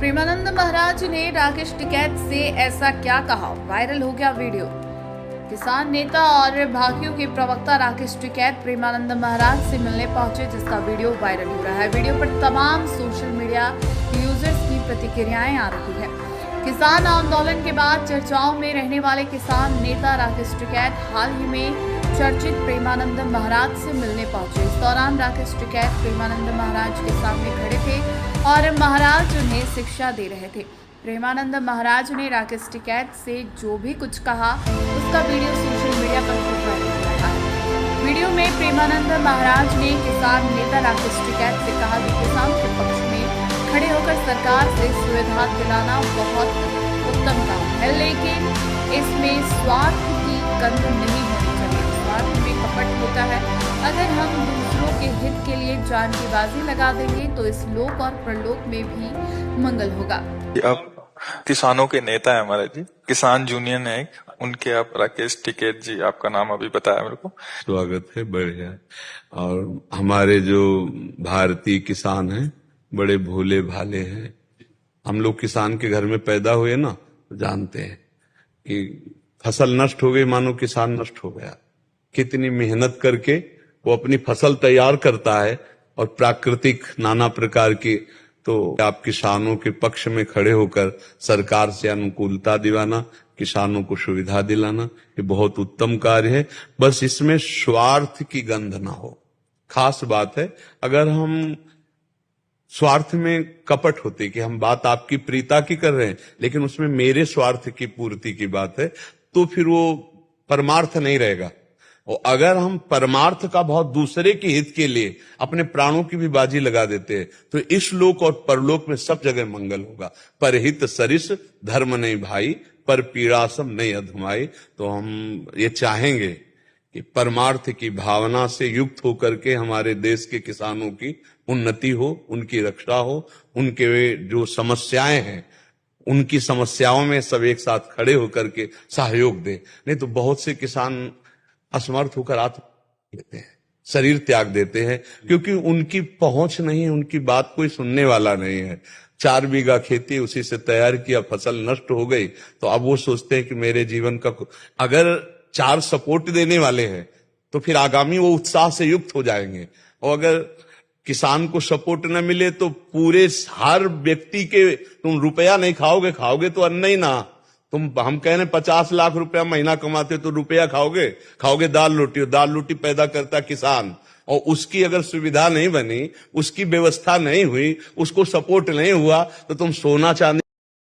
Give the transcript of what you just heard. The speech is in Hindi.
प्रेमानंद महाराज ने राकेश टिकैत से ऐसा क्या कहा, वायरल हो गया वीडियो। किसान नेता और भाकियों के प्रवक्ता राकेश टिकैत प्रेमानंद महाराज से मिलने पहुंचे, जिसका वीडियो वायरल हो रहा है। वीडियो पर तमाम सोशल मीडिया यूजर्स की प्रतिक्रियाएं आ रही है। किसान आंदोलन के बाद चर्चाओं में रहने वाले किसान नेता राकेश टिकैत हाल ही में चर्चित प्रेमानंद महाराज से मिलने पहुंचे। इस दौरान राकेश टिकैत प्रेमानंद महाराज के सामने खड़े थे और महाराज उन्हें शिक्षा दे रहे थे। प्रेमानंद महाराज ने राकेश टिकैत से जो भी कुछ कहा, उसका वीडियो सोशल मीडिया पर खूब वायरल हो रहा है। वीडियो में प्रेमानंद महाराज ने किसान नेता राकेश टिकैत से कहा कि किसान के पक्ष में खड़े होकर सरकार से सुविधा दिलाना बहुत उत्तम काम है, लेकिन इसमें स्वार्थ की गंध नहीं होनी चाहिए। स्वार्थ में कपट होता है। अगर हम दूसरों के हित के लिए जान की बाजी लगा देंगे तो इस लोक और परलोक में भी मंगल होगा। आप किसानों के नेता है हमारे जी, किसान यूनियन है एक, उनके आप राकेश टिकैत जी, आपका नाम अभी बताया मेरे को। स्वागत है, बढ़िया। और हमारे जो भारतीय किसान हैं बड़े भोले भाले हैं। हम लोग किसान के घर में पैदा हुए ना, तो जानते हैं कि फसल नष्ट हो गई मानो किसान नष्ट हो गया। कितनी मेहनत करके वो अपनी फसल तैयार करता है और प्राकृतिक नाना प्रकार की, तो आप किसानों के पक्ष में खड़े होकर सरकार से अनुकूलता दिलाना, किसानों को सुविधा दिलाना, ये बहुत उत्तम कार्य है। बस इसमें स्वार्थ की गंध ना हो, खास बात है। अगर हम स्वार्थ में कपट होती कि हम बात आपकी प्रीता की कर रहे हैं, लेकिन उसमें मेरे स्वार्थ की पूर्ति की बात है, तो फिर वो परमार्थ नहीं रहेगा। और अगर हम परमार्थ का बहुत दूसरे के हित के लिए अपने प्राणों की भी बाजी लगा देते हैं, तो इस लोक और परलोक में सब जगह मंगल होगा। परहित सरिस धर्म नहीं भाई, पर पीड़ासम नहीं अधमाई। तो हम ये चाहेंगे कि परमार्थ की भावना से युक्त होकर के हमारे देश के किसानों की उन्नति हो, उनकी रक्षा हो, उनके जो समस्याएं हैं उनकी समस्याओं में सब एक साथ खड़े होकर के सहयोग दे। नहीं तो बहुत से किसान असमर्थ होकर आत्महत्या देते हैं, शरीर त्याग देते हैं, क्योंकि उनकी पहुंच नहीं है, उनकी बात कोई सुनने वाला नहीं है। 4 बीघा खेती उसी से तैयार किया, फसल नष्ट हो गई, तो अब वो सोचते हैं कि मेरे जीवन का अगर 4 सपोर्ट देने वाले हैं तो फिर आगामी वो उत्साह से युक्त हो जाएंगे। और अगर किसान को सपोर्ट न मिले तो पूरे हर व्यक्ति के तुम रुपया नहीं खाओगे तो अन्न ही ना। हम कह रहे 50 लाख रुपया महीना कमाते तो रुपया खाओगे दाल रोटी, और दाल रोटी पैदा करता किसान। और उसकी अगर सुविधा नहीं बनी, उसकी व्यवस्था नहीं हुई, उसको सपोर्ट नहीं हुआ, तो तुम सोना चांदी